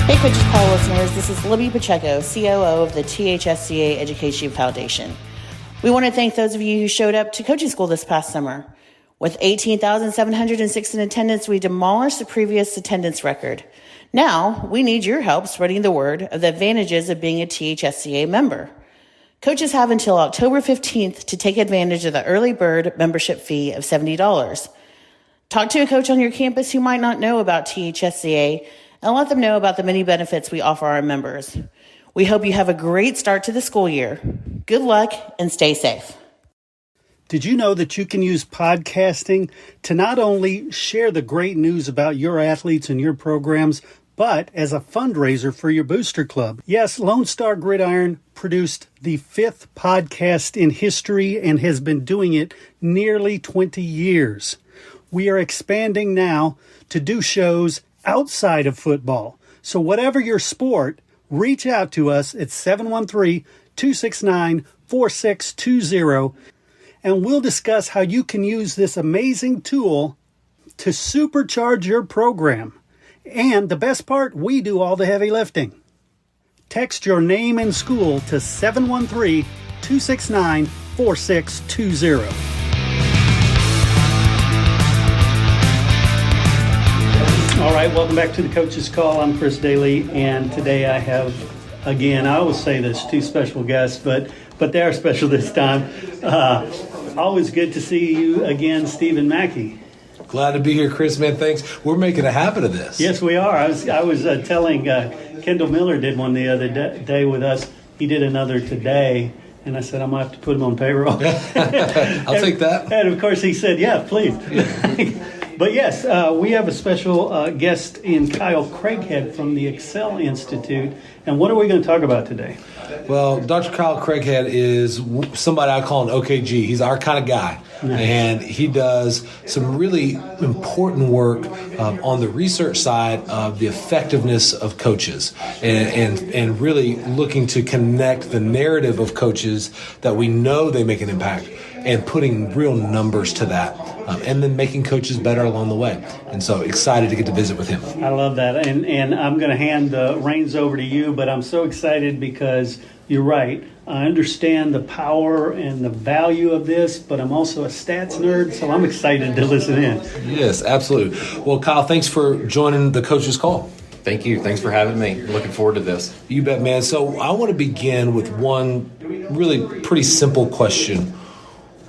Hey, Coaches Call listeners, this is Libby Pacheco, COO of the THSCA Education Foundation. We want to thank those of you who showed up to coaching school this past summer. With 18,706 in attendance, we demolished the previous attendance record. Now, we need your help spreading the word of the advantages of being a THSCA member. Coaches have until October 15th to take advantage of the early bird membership fee of $70. Talk to a coach on your campus who might not know about THSCA and let them know about the many benefits we offer our members. We hope you have a great start to the school year. Good luck and stay safe. Did you know that you can use podcasting to not only share the great news about your athletes and your programs, but as a fundraiser for your booster club? Yes, Lone Star Gridiron produced the 5th podcast in history and has been doing it nearly 20 years. We are expanding now to do shows outside of football. So whatever your sport, reach out to us at 713-269-4620, and we'll discuss how you can use this amazing tool to supercharge your program. And the best part, we do all the heavy lifting. Text your name and school to 713-269-4620. All right, welcome back to the Coach's Call. I'm Chris Daly, and today I have, again, I always say this, 2 special guests, but they are special this time. Always good to see you again, Stephen Mackey. Glad to be here, Chris, man. Thanks. We're making a habit of this. Yes, we are. I was telling Kendall Miller did one the other day with us. He did another today, and I said, I'm going to have to put him on payroll. I'll take that. And, of course, he said, yeah, please. But yes, we have a special guest in Kyle Craighead from the Ecsell Institute. And what are we going to talk about today? Well, Dr. Kyle Craighead is somebody I call an OKG. He's our kind of guy. Nice. And he does some really important work on the research side of the effectiveness of coaches and really looking to connect the narrative of coaches that we know they make an impact and putting real numbers to that, and then making coaches better along the way. And so excited to get to visit with him. I love that. And I'm going to hand the reins over to you, but I'm so excited because you're right. I understand the power and the value of this, but I'm also a stats nerd, so I'm excited to listen in. Yes, absolutely. Well, Kyle, thanks for joining the Coach's Call. Thank you. Thanks for having me. Looking forward to this. You bet, man. So I want to begin with one really pretty simple question.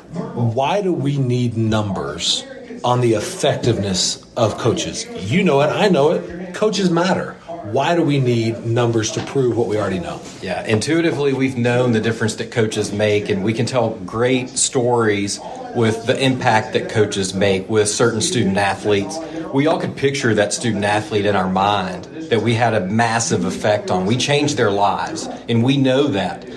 Why do we need numbers on the effectiveness of coaches? You know it. I know it. Coaches matter. Why do we need numbers to prove what we already know? Yeah, intuitively, we've known the difference that coaches make, and we can tell great stories with the impact that coaches make with certain student athletes. We all could picture that student athlete in our mind that we had a massive effect on. We changed their lives, and we know that.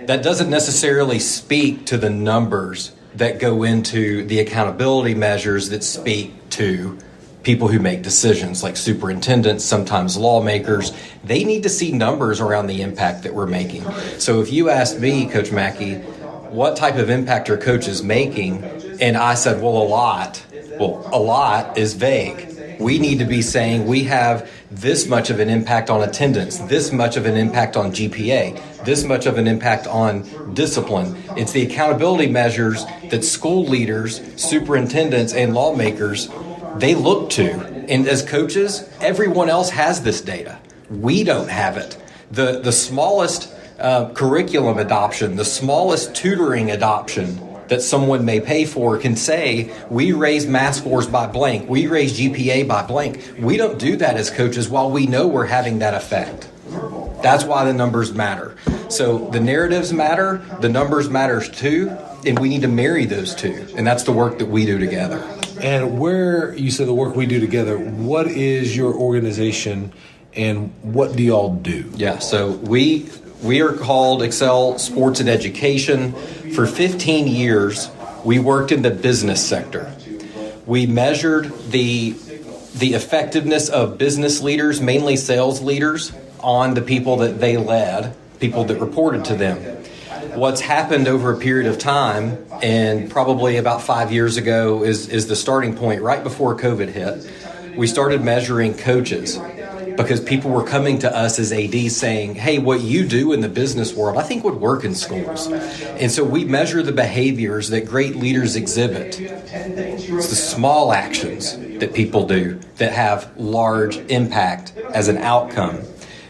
That doesn't necessarily speak to the numbers that go into the accountability measures that speak to people who make decisions like superintendents, sometimes lawmakers. They need to see numbers around the impact that we're making. So if you asked me, Coach Mackey, what type of impact are coaches making? And I said, well, a lot. Well, a lot is vague. We need to be saying we have this much of an impact on attendance, this much of an impact on GPA, this much of an impact on discipline. It's the accountability measures that school leaders, superintendents, and lawmakers, they look to. And as coaches, everyone else has this data. We don't have it. The smallest curriculum adoption, the smallest tutoring adoption that someone may pay for can say, we raise math scores by blank, we raise GPA by blank. We don't do that as coaches while we know we're having that effect. That's why the numbers matter. So the narratives matter, the numbers matters too, and we need to marry those two. And that's the work that we do together. And where you said the work we do together, what is your organization and what do y'all do? Yeah, so we are called Ecsell Sports and Education. For 15 years, we worked in the business sector. We measured the effectiveness of business leaders, mainly sales leaders, on the people that they led, people that reported to them. What's happened over a period of time, and probably about 5 years ago is the starting point right before COVID hit, we started measuring coaches. because people were coming to us as ADs saying, hey, what you do in the business world, I think would work in schools. And so we measure the behaviors that great leaders exhibit. It's the small actions that people do that have large impact as an outcome.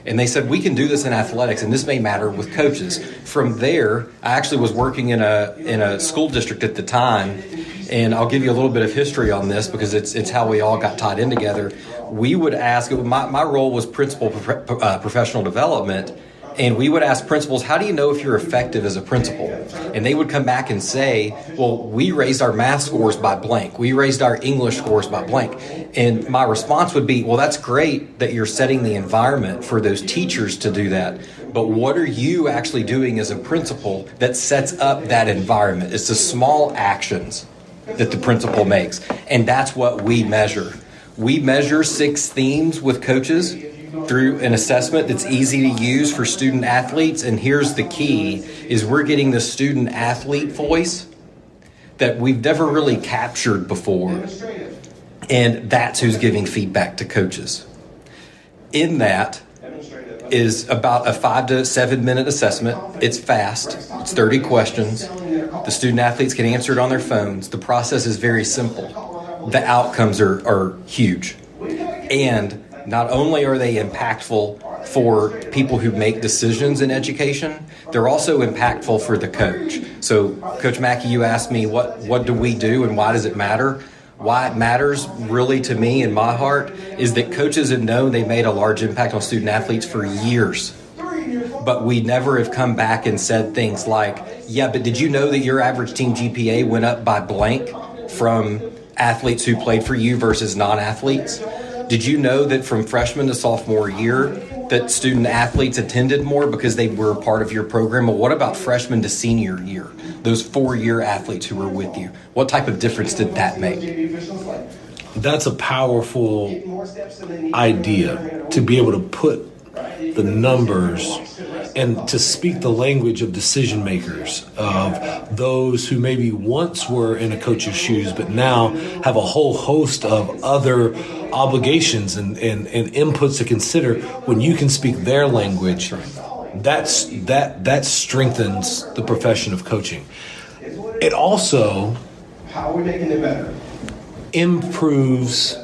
And they said, we can do this in athletics, and this may matter with coaches. From there, I actually was working in a school district at the time, and I'll give you a little bit of history on this because it's how we all got tied in together. We would ask, my role was principal professional development, and we would ask principals, how do you know if you're effective as a principal? And they would come back and say, well, we raised our math scores by blank. We raised our English scores by blank. And my response would be, well, that's great that you're setting the environment for those teachers to do that. But what are you actually doing as a principal that sets up that environment? It's the small actions that the principal makes. And that's what we measure. We measure 6 themes with coaches through an assessment that's easy to use for student athletes. And here's the key, is we're getting the student athlete voice that we've never really captured before. And that's who's giving feedback to coaches. In that is about a 5 to 7 minute assessment. It's fast. It's 30 questions. The student athletes can answer it on their phones. The process is very simple. The outcomes are huge. And not only are they impactful for people who make decisions in education, they're also impactful for the coach. So, Coach Mackey, you asked me, what do we do and why does it matter? Why it matters really to me in my heart is that coaches have known they made a large impact on student athletes for years. But we never have come back and said things like, yeah, but did you know that your average team GPA went up by blank from athletes who played for you versus non-athletes? Did you know that from freshman to sophomore year that student athletes attended more because they were a part of your program? Well, what about freshman to senior year? Those 4-year athletes who were with you. What type of difference did that make? That's a powerful idea, to be able to put the numbers and to speak the language of decision makers, of those who maybe once were in a coach's shoes but now have a whole host of other obligations and inputs to consider. When you can speak their language, that strengthens the profession of coaching. It also improves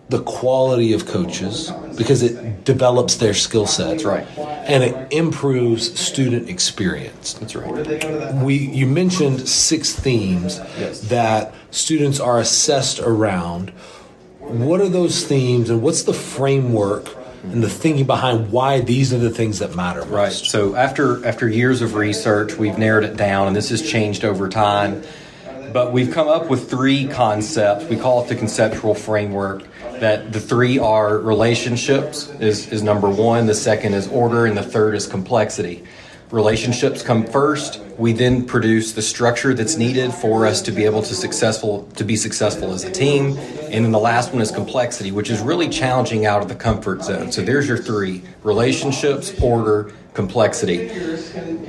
the quality of coaches because it develops their skill sets. That's right. And it improves student experience. That's right. You mentioned 6 themes that students are assessed around. What are those themes and what's the framework and the thinking behind why these are the things that matter most? Right. So after years of research, we've narrowed it down, and this has changed over time. But we've come up with 3 concepts. We call it the conceptual framework. That the 3 are relationships is number 1, the second is order, and the third is complexity. Relationships come first. We then produce the structure that's needed for us to be able to be successful as a team. And then the last one is complexity, which is really challenging out of the comfort zone. So there's your 3: relationships, order, complexity.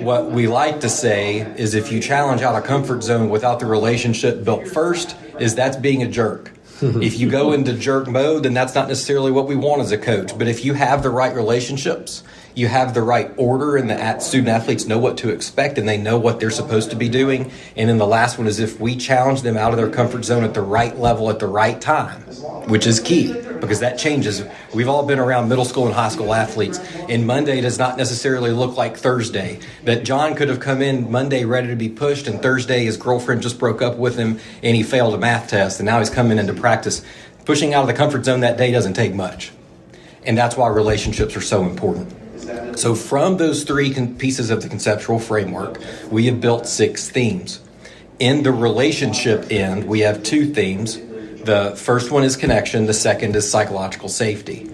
What we like to say is if you challenge out a comfort zone without the relationship built first, that's being a jerk. If you go into jerk mode, then that's not necessarily what we want as a coach. But if you have the right relationships, you have the right order, and the student athletes know what to expect and they know what they're supposed to be doing. And then the last one is if we challenge them out of their comfort zone at the right level at the right time, which is key because that changes. We've all been around middle school and high school athletes, and Monday does not necessarily look like Thursday. That John could have come in Monday ready to be pushed, and Thursday his girlfriend just broke up with him and he failed a math test, and now he's coming into practice. Pushing out of the comfort zone that day doesn't take much. And that's why relationships are so important. So from those 3 pieces of the conceptual framework, we have built 6 themes. In the relationship end, we have 2 themes. The first one is connection. The second is psychological safety.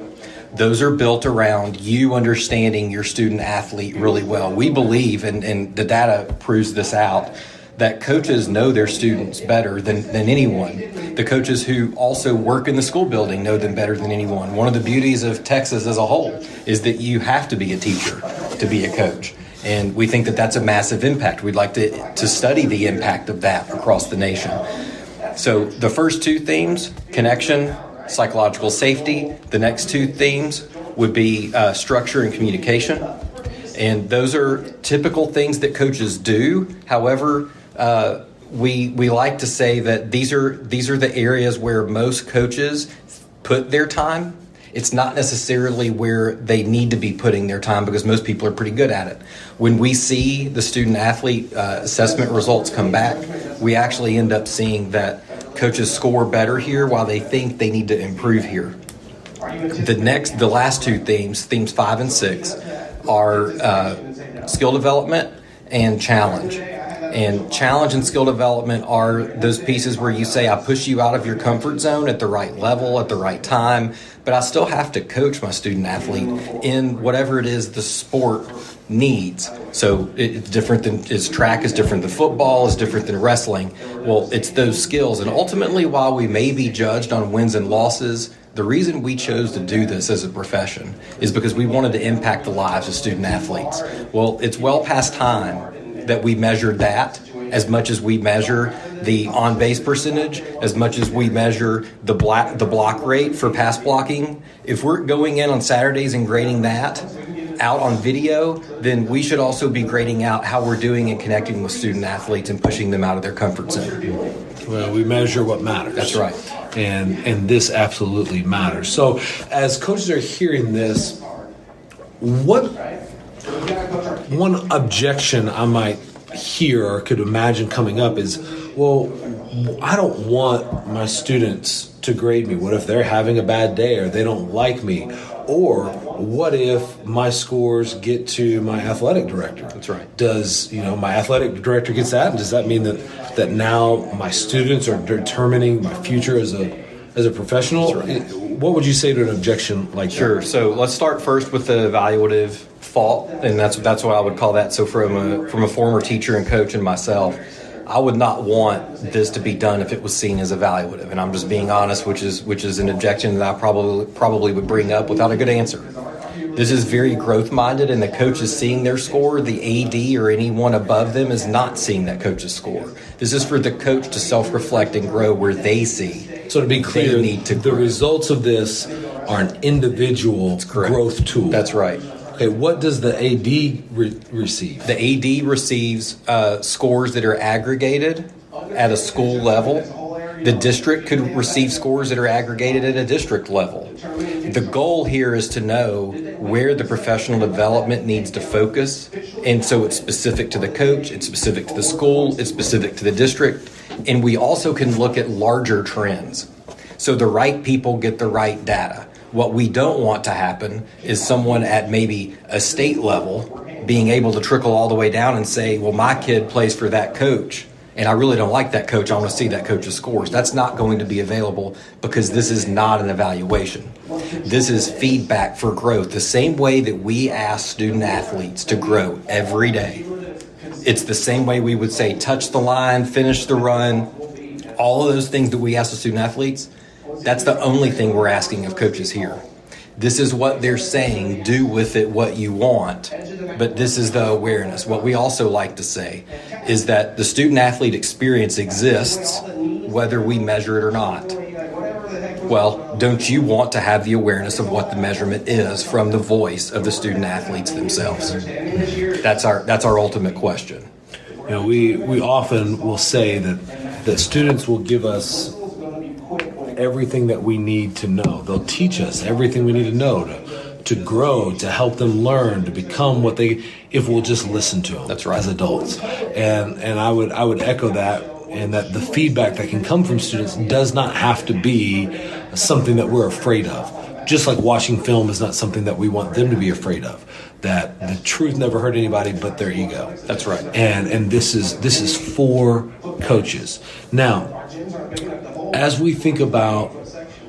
Those are built around you understanding your student athlete really well. We believe, and the data proves this out, that coaches know their students better than anyone. The coaches who also work in the school building know them better than anyone. One of the beauties of Texas as a whole is that you have to be a teacher to be a coach. And we think that that's a massive impact. We'd like to study the impact of that across the nation. So the first 2 themes, connection, psychological safety. The next 2 themes, would be structure and communication. And those are typical things that coaches do. However, we like to say that these are the areas where most coaches put their time. It's not necessarily where they need to be putting their time because most people are pretty good at it. When we see the student athlete assessment results come back, we actually end up seeing that coaches score better here while they think they need to improve here. The last two themes 5 and 6, are skill development and challenge. And challenge and skill development are those pieces where you say, I push you out of your comfort zone at the right level, at the right time, but I still have to coach my student athlete in whatever it is the sport needs. So it's different than track is different than football, is different than wrestling. Well, it's those skills. And ultimately, while we may be judged on wins and losses, the reason we chose to do this as a profession is because we wanted to impact the lives of student athletes. Well, it's well past time that we measured that as much as we measure the on-base percentage, as much as we measure the block rate for pass blocking. If we're going in on Saturdays and grading that out on video, then we should also be grading out how we're doing and connecting with student athletes and pushing them out of their comfort zone. Well, we measure what matters. That's right. And this absolutely matters. So as coaches are hearing this, what one objection I might hear or could imagine coming up is, well, I don't want my students to grade me. What if they're having a bad day or they don't like me? Or what if my scores get to my athletic director? That's right. Does, my athletic director gets that? And does that mean that now my students are determining my future as a professional? Right. What would you say to an objection like that? Sure. So let's start first with the evaluative fault, and that's what I would call that. So from a former teacher and coach and myself, I would not want this to be done if it was seen as evaluative, and I'm just being honest, which is an objection that I probably would bring up without a good answer. This is very growth-minded, and the coach is seeing their score. The AD or anyone above them is not seeing that coach's score. This is for the coach to self-reflect and grow where they see. So to be clear, the grow. Results of this are an individual growth tool. That's right. Okay, what does the AD receive? The AD receives scores that are aggregated at a school level. The district could receive scores that are aggregated at a district level. The goal here is to know where the professional development needs to focus, and so it's specific to the coach, it's specific to the school, it's specific to the district, and we also can look at larger trends. So the right people get the right data. What we don't want to happen is someone at maybe a state level being able to trickle all the way down and say, well, my kid plays for that coach, and I really don't like that coach. I want to see that coach's scores. That's not going to be available because this is not an evaluation. This is feedback for growth. The same way that we ask student athletes to grow every day. It's the same way we would say touch the line, finish the run, all of those things that we ask the student athletes. That's the only thing we're asking of coaches here. This is what they're saying, do with it what you want, but this is the awareness. What we also like to say is that the student-athlete experience exists whether we measure it or not. Well, don't you want to have the awareness of what the measurement is from the voice of the student-athletes themselves? That's our ultimate question. We often will say that students will give us everything that we need to know. They'll teach us everything we need to know to grow, to help them learn, to become what they, if we'll just listen to them. That's right. As adults. And I would echo that, and that the feedback that can come from students does not have to be something that we're afraid of. Just like watching film is not something that we want them to be afraid of. That the truth never hurt anybody but their ego. That's right. And this is for coaches. Now, as we think about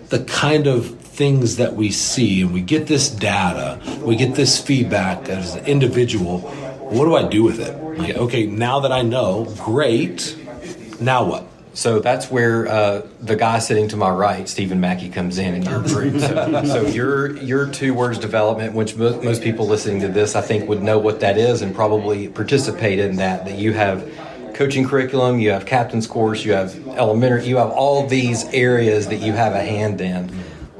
the kind of things that we see and we get this data, we get this feedback as an individual, what do I do with it? Like, okay, now that I know, great, now what? So that's where the guy sitting to my right, Stephen Mackey, comes in your group. So your 2 words development, which most people listening to this, I think, would know what that is and probably participate in that you have coaching curriculum, you have captain's course, you have elementary, you have all these areas that you have a hand in.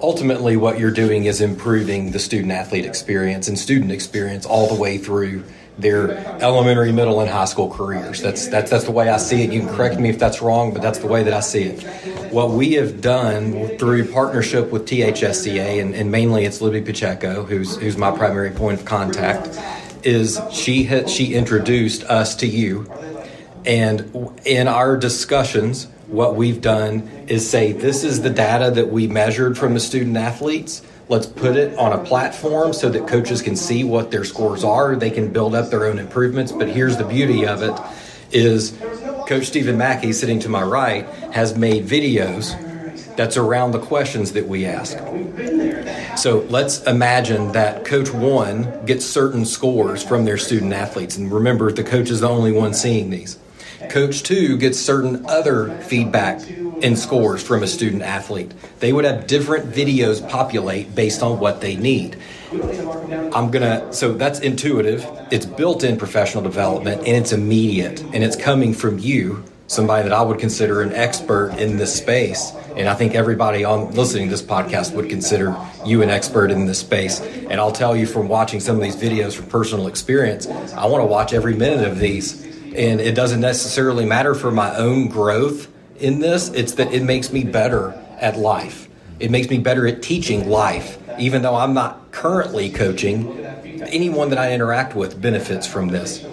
ultimately what you're doing is improving the student athlete experience and student experience all the way through their elementary, middle, and high school careers. That's the way I see it. You can correct me if that's wrong, but that's the way that I see it. What we have done through partnership with THSCA, and mainly it's Libby Pacheco, who's my primary point of contact, is she introduced us to you. And in our discussions, what we've done is say, this is the data that we measured from the student athletes. Let's put it on a platform so that coaches can see what their scores are. They can build up their own improvements. But here's the beauty of it is Coach Stephen Mackey, sitting to my right, has made videos that's around the questions that we ask. So let's imagine that Coach 1 gets certain scores from their student athletes. And remember, the coach is the only one seeing these. Coach 2 gets certain other feedback and scores from a student athlete. They would have different videos populate based on what they need. So that's intuitive. It's built-in professional development, and it's immediate, and it's coming from you, somebody that I would consider an expert in this space. And I think everybody listening to this podcast would consider you an expert in this space. And I'll tell you from watching some of these videos from personal experience, I want to watch every minute of these. And it doesn't necessarily matter for my own growth in this. It's that it makes me better at life. It makes me better at teaching life. Even though I'm not currently coaching, anyone that I interact with benefits from this.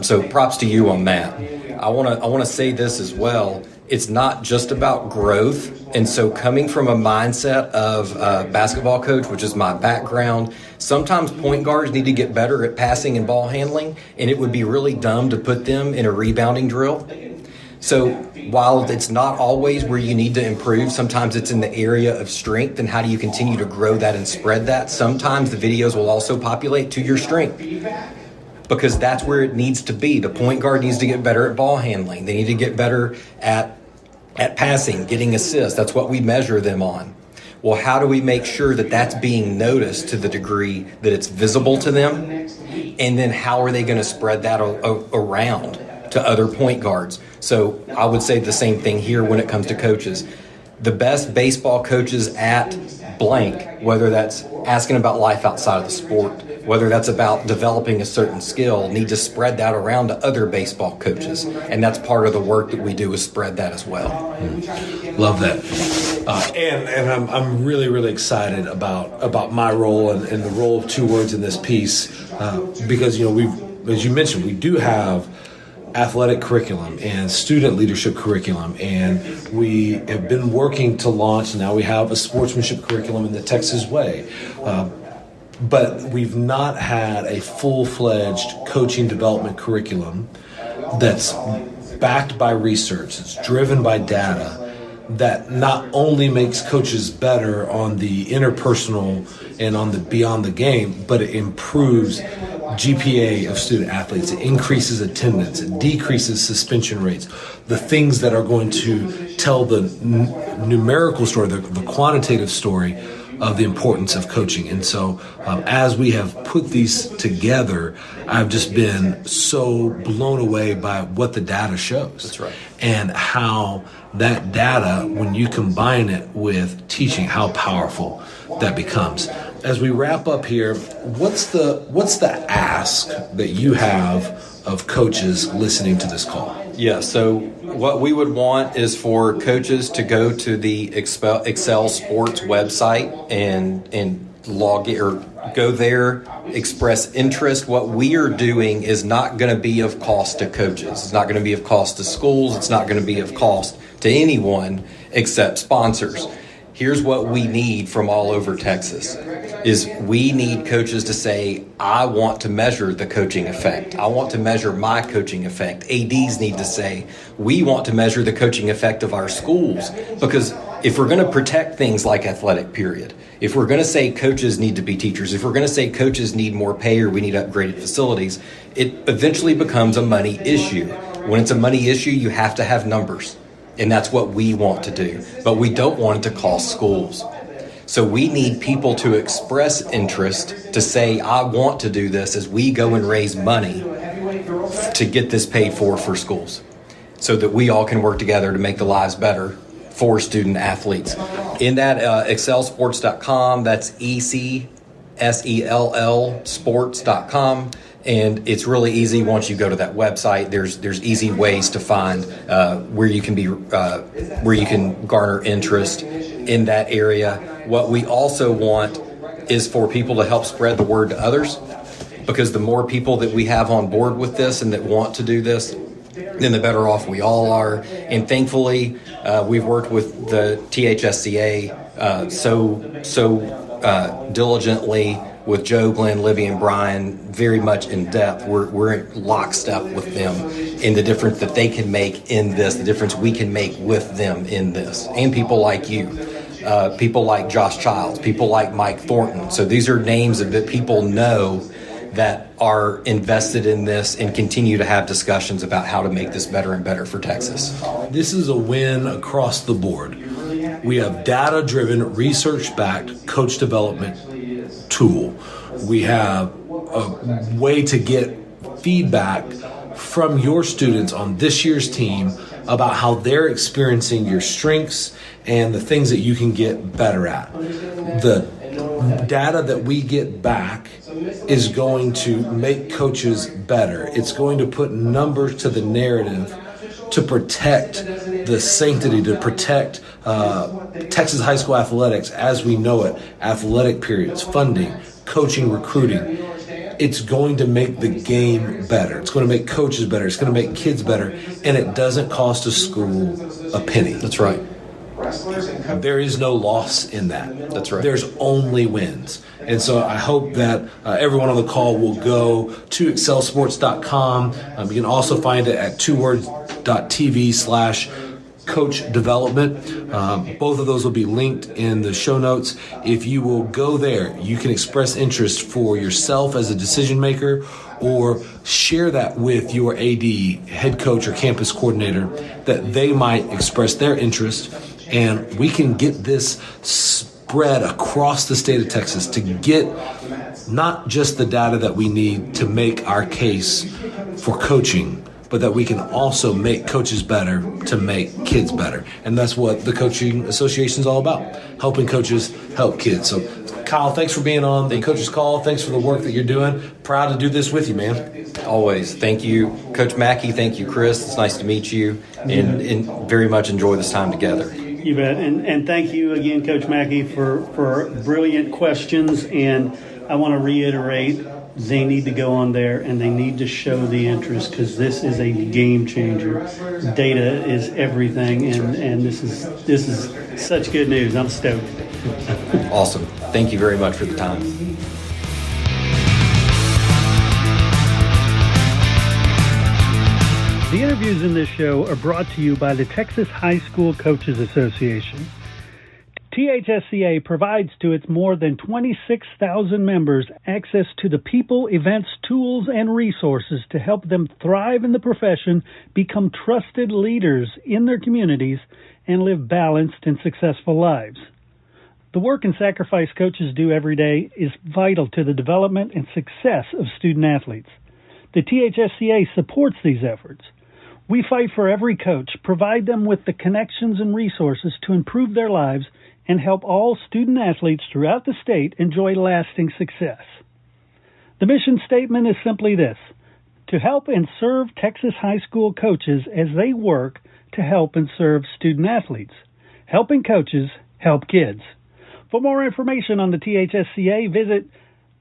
So props to you on that. I want to say this as well. It's not just about growth. And so coming from a mindset of a basketball coach, which is my background, sometimes point guards need to get better at passing and ball handling, and it would be really dumb to put them in a rebounding drill. So while it's not always where you need to improve, sometimes it's in the area of strength and how do you continue to grow that and spread that. Sometimes the videos will also populate to your strength, because that's where it needs to be. The point guard needs to get better at ball handling. They need to get better at passing, getting assists. That's what we measure them on. Well, how do we make sure that that's being noticed to the degree that it's visible to them? And then how are they going to spread that around to other point guards? So I would say the same thing here when it comes to coaches. The best baseball coaches at blank, whether that's asking about life outside of the sport, whether that's about developing a certain skill, need to spread that around to other baseball coaches. And that's part of the work that we do, is spread that as well. Love that. And I'm really, really excited about my role and the role of two words in this piece, because, as you mentioned, we do have athletic curriculum and student leadership curriculum, and we have been working to launch, and now we have a sportsmanship curriculum in the Texas way. But we've not had a full-fledged coaching development curriculum that's backed by research, it's driven by data, that not only makes coaches better on the interpersonal and on the beyond the game, but it improves GPA of student athletes. It increases attendance. It decreases suspension rates. The things that are going to tell the numerical story, the quantitative story of the importance of coaching. And so as we have put these together, I've just been so blown away by what the data shows. That's right. And how that data, when you combine it with teaching, how powerful that becomes. As we wrap up here, what's the ask that you have of coaches listening to this call? Yeah, so what we would want is for coaches to go to the Ecsell Sports website and log in, or go there, express interest. What we are doing is not going to be of cost to coaches. It's not going to be of cost to schools. It's not going to be of cost to anyone except sponsors. Here's what we need from all over Texas is we need coaches to say, I want to measure the coaching effect. I want to measure my coaching effect. ADs need to say, we want to measure the coaching effect of our schools. Because if we're going to protect things like athletic period, if we're going to say coaches need to be teachers, if we're going to say coaches need more pay or we need upgraded facilities, it eventually becomes a money issue. When it's a money issue, you have to have numbers. And that's what we want to do. But we don't want it to cost schools. So we need people to express interest, to say, I want to do this, as we go and raise money to get this paid for schools, so that we all can work together to make the lives better for student athletes. In that, ecsellsports.com, that's ECSELL sports.com. And it's really easy once you go to that website. There's easy ways to find where you can garner interest in that area. What we also want is for people to help spread the word to others, because the more people that we have on board with this and that want to do this, then the better off we all are. And thankfully, we've worked with the THSCA so diligently with Joe, Glenn, Libby, and Brian, very much in depth. We're in lockstep with them in the difference that they can make in this, the difference we can make with them in this, and people like you, people like Josh Childs, people like Mike Thornton. So these are names that people know that are invested in this and continue to have discussions about how to make this better and better for Texas. This is a win across the board. We have data-driven, research-backed coach development tool. We have a way to get feedback from your students on this year's team about how they're experiencing your strengths and the things that you can get better at. The data that we get back is going to make coaches better. It's going to put numbers to the narrative to protect the sanctity, to protect Texas high school athletics as we know it, athletic periods, funding, coaching, recruiting. It's going to make the game better. It's going to make coaches better. It's going to make kids better. And it doesn't cost a school a penny. That's right. There is no loss in that. That's right. There's only wins. And so I hope that everyone on the call will go to ExcellSports.com. You can also find it at twowords.tv/coach development. Both of those will be linked in the show notes. If you will go there, you can express interest for yourself as a decision maker, or share that with your AD, head coach, or campus coordinator, that they might express their interest. And we can get this spread across the state of Texas to get not just the data that we need to make our case for coaching, but that we can also make coaches better to make kids better. And that's what the Coaching Association is all about, helping coaches help kids. So, Kyle, thanks for being on the Coach's Call. Thanks for the work that you're doing. Proud to do this with you, man. Always. Thank you, Coach Mackey. Thank you, Chris. It's nice to meet you, and very much enjoy this time together. You bet. And thank you again, Coach Mackey, for brilliant questions. And I want to reiterate, they need to go on there and they need to show the interest, because this is a game changer. Data is everything, and this is such good news. I'm stoked. Awesome. Thank you very much for the time. The interviews in this show are brought to you by the Texas High School Coaches Association. THSCA provides to its more than 26,000 members access to the people, events, tools, and resources to help them thrive in the profession, become trusted leaders in their communities, and live balanced and successful lives. The work and sacrifice coaches do every day is vital to the development and success of student athletes. The THSCA supports these efforts. We fight for every coach, provide them with the connections and resources to improve their lives, and help all student athletes throughout the state enjoy lasting success. The mission statement is simply this: to help and serve Texas high school coaches as they work to help and serve student athletes. Helping coaches help kids. For more information on the THSCA, visit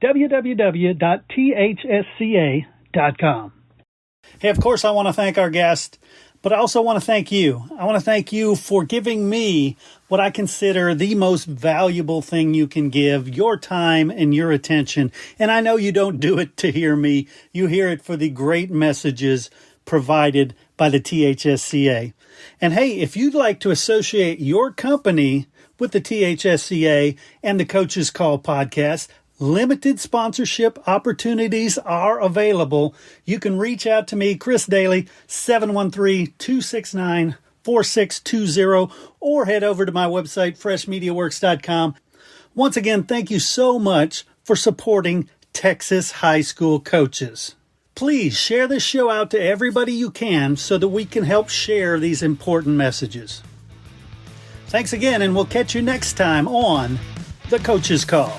www.thsca.com. Hey, of course, I want to thank our guest, but I also want to thank you. I want to thank you for giving me what I consider the most valuable thing you can give, your time and your attention. And I know you don't do it to hear me. You hear it for the great messages provided by the THSCA. And hey, if you'd like to associate your company with the THSCA and the Coach's Call podcast, limited sponsorship opportunities are available. You can reach out to me, Chris Daly, 713-269-4620, or head over to my website, freshmediaworks.com. Once again, thank you so much for supporting Texas high school coaches. Please share this show out to everybody you can so that we can help share these important messages. Thanks again, and we'll catch you next time on The Coach's Call.